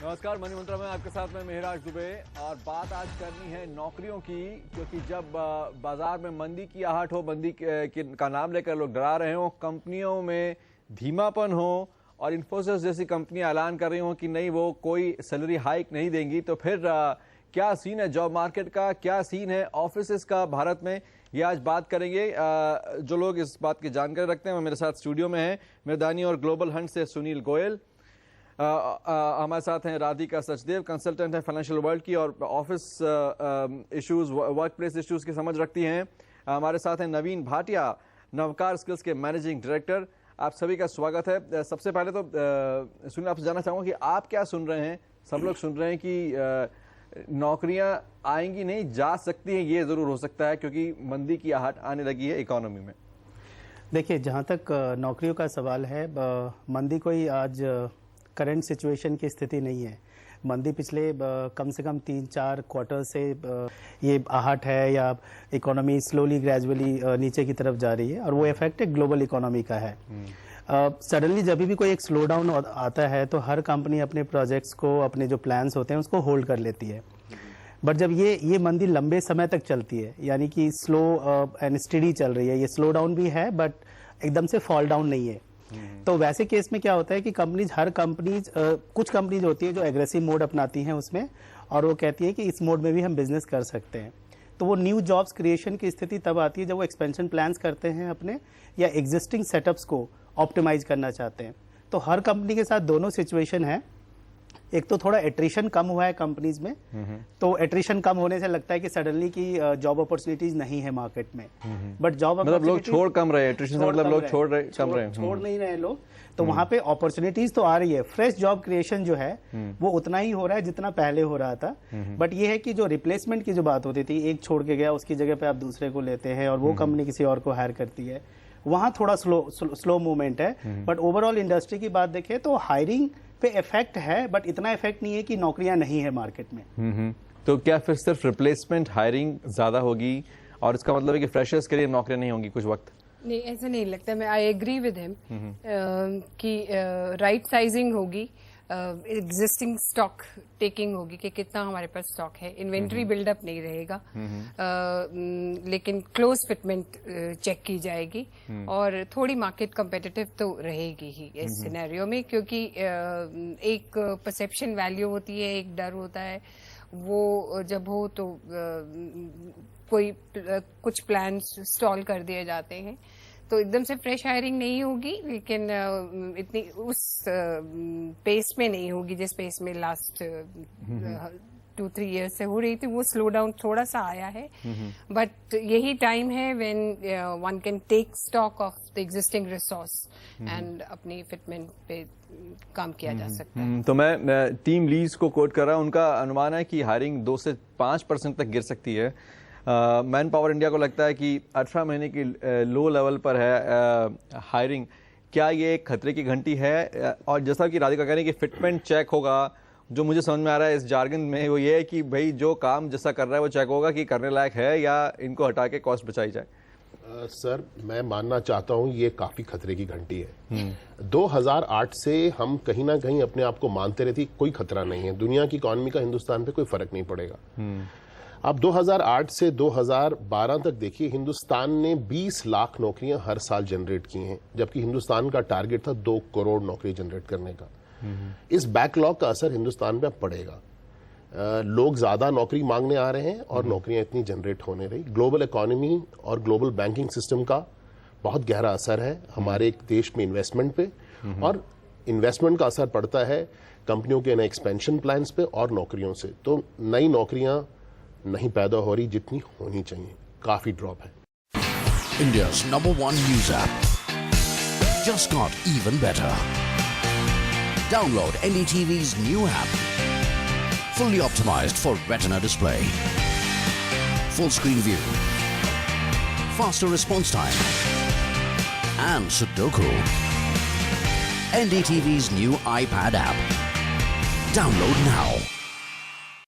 नमस्कार, मनी मंत्रा में आपके साथ में मेहराज दुबे। और बात आज करनी है नौकरियों की, क्योंकि जब बाजार में मंदी की आहट हो, मंदी का नाम लेकर लोग डरा रहे हो, कंपनियों में धीमापन हो और इन्फोसिस जैसी कंपनियां ऐलान कर रही हो कि नहीं वो कोई सैलरी हाइक नहीं देंगी, तो फिर क्या सीन है जॉब मार्केट का, क्या सीन है ऑफिस का भारत में, ये आज बात करेंगे। जो लोग इस बात की जानकारी रखते हैं वो मेरे साथ स्टूडियो में हैं। मेरदानी और ग्लोबल हंट से सुनील गोयल, हमारे साथ हैं राधिका सचदेव, कंसल्टेंट है फाइनेंशियल वर्ल्ड की और office issues, work place issues की समझ रखती हैं। हमारे साथ हैं नवीन भाटिया, नवकार स्किल्स के मैनेजिंग डायरेक्टर। आप सभी का स्वागत है। सबसे पहले तो सुनील, आपसे जानना चाहूँगा कि आप क्या सुन रहे हैं। सब लोग सुन रहे हैं कि नौकरियां आएंगी नहीं, जा सकती हैं, ये ज़रूर हो सकता है क्योंकि मंदी की आहट आने लगी है इकोनॉमी में। देखिए, जहाँ तक नौकरियों का सवाल है, मंदी कोई आज करंट सिचुएशन की स्थिति नहीं है। मंदी पिछले कम से कम 3-4 क्वार्टर से ये आहट है या इकोनॉमी स्लोली ग्रेजुअली नीचे की तरफ जा रही है और वो इफेक्ट एक ग्लोबल इकोनॉमी का है। सडनली जब भी कोई एक स्लो डाउन आता है तो हर कंपनी अपने प्रोजेक्ट्स को, अपने जो प्लान्स होते हैं उसको होल्ड कर लेती है। बट जब ये मंदी लंबे समय तक चलती है, यानी कि स्लो एंड स्टेडी चल रही है, ये स्लो डाउन भी है बट एकदम से फॉल डाउन नहीं है, तो वैसे केस में क्या होता है कि हर कंपनीज कुछ कंपनीज होती है जो एग्रेसिव मोड अपनाती हैं उसमें, और वो कहती है कि इस मोड में भी हम बिजनेस कर सकते हैं। तो वो न्यू जॉब्स क्रिएशन की स्थिति तब आती है जब वो एक्सपेंशन प्लान्स करते हैं अपने, या एग्जिस्टिंग सेटअप्स को ऑप्टिमाइज करना चाहते हैं। तो हर कंपनी के साथ दोनों सिचुएशन है। एक तो थोड़ा एट्रिशन कम हुआ है कंपनीज में, तो एट्रिशन कम होने से लगता है कि सडनली की जॉब अपॉर्चुनिटीज नहीं है मार्केट में, बट जॉब मतलब लोग छोड़ कम रहे, एट्रिशन मतलब लोग छोड़ नहीं रहे लोग, तो वहां पे अपॉर्चुनिटीज तो आ रही है। फ्रेश जॉब क्रिएशन जो है वो उतना ही हो रहा है जितना पहले हो रहा था, बट ये है कि जो रिप्लेसमेंट की जो बात होती थी, एक छोड़ के गया उसकी जगह पे आप दूसरे को लेते हैं और वो कंपनी किसी और को हायर करती है, वहां थोड़ा स्लो मूवमेंट है। बट ओवरऑल इंडस्ट्री की बात देखें तो हायरिंग पे इफेक्ट है, बट इतना इफेक्ट नहीं है कि नौकरियां नहीं है मार्केट में। तो क्या फिर सिर्फ रिप्लेसमेंट हायरिंग ज्यादा होगी और इसका मतलब है कि फ्रेशर्स के लिए नौकरियां नहीं होंगी कुछ वक्त? नहीं, ऐसा नहीं लगता। मैं आई एग्री विद हिम कि राइट साइजिंग होगी, एग्जिस्टिंग स्टॉक टेकिंग होगी कि कितना हमारे पास स्टॉक है, इन्वेंट्री बिल्डअप नहीं रहेगा, लेकिन क्लोज फिटमेंट चेक की जाएगी और थोड़ी मार्केट कंपेटिटिव तो रहेगी ही इस सिनेरियो में, क्योंकि एक परसेप्शन वैल्यू होती है, एक डर होता है, वो जब हो तो कोई कुछ प्लान स्टॉल कर दिए जाते हैं, तो एकदम से फ्रेश हायरिंग नहीं होगी, लेकिन इतनी उस पेस में नहीं होगी जिस पेस में लास्ट 2-3 ईयर्स से हो रही थी। वो स्लो डाउन थोड़ा सा आया है, बट यही टाइम है when one can take stock of the existing resource and अपनी फिटमेंट पे काम किया जा सकता है। तो मैं टीम लीड्स को कोट कर रहा हूं, उनका अनुमान है कि हायरिंग 2 से 5% तक गिर सकती है। मैन पावर इंडिया को लगता है कि 18 महीने की लो लेवल पर है हायरिंग। क्या ये एक खतरे की घंटी है? और जैसा कि राधिका कह रही है कि फिटमेंट चेक होगा, जो मुझे समझ में आ रहा है इस जार्गन में वो ये है कि भाई जो काम जैसा कर रहा है वो चेक होगा कि करने लायक है या इनको हटा के कॉस्ट बचाई जाए। सर, मैं मानना चाहता हूं ये काफी खतरे की घंटी है। 2008 से हम कहीं ना कहीं अपने आप को मानते रहते कोई खतरा नहीं है, दुनिया की इकोनॉमी का हिंदुस्तान पे कोई फर्क नहीं पड़ेगा। अब 2008 से 2012 तक देखिए, हिंदुस्तान ने 20 लाख नौकरियां हर साल जनरेट की हैं, जबकि हिंदुस्तान का टारगेट था 2 करोड़ नौकरी जनरेट करने का। इस बैकलॉग का असर हिंदुस्तान पे पड़ेगा। लोग ज्यादा नौकरी मांगने आ रहे हैं और नौकरियां इतनी जनरेट होने रही। ग्लोबल इकोनॉमी और ग्लोबल बैंकिंग सिस्टम का बहुत गहरा असर है हमारे देश में इन्वेस्टमेंट पे, और इन्वेस्टमेंट का असर पड़ता है कंपनियों के नए एक्सपेंशन प्लान्स पे और नौकरियों से। तो नई नौकरियां नहीं पैदा हो रही जितनी होनी चाहिए, काफी ड्रॉप है। India's #1 news app just got even better. Download NDTV's new app, fully optimized for retina display, full screen view, faster response time, and Sudoku. NDTV's new iPad app. Download now.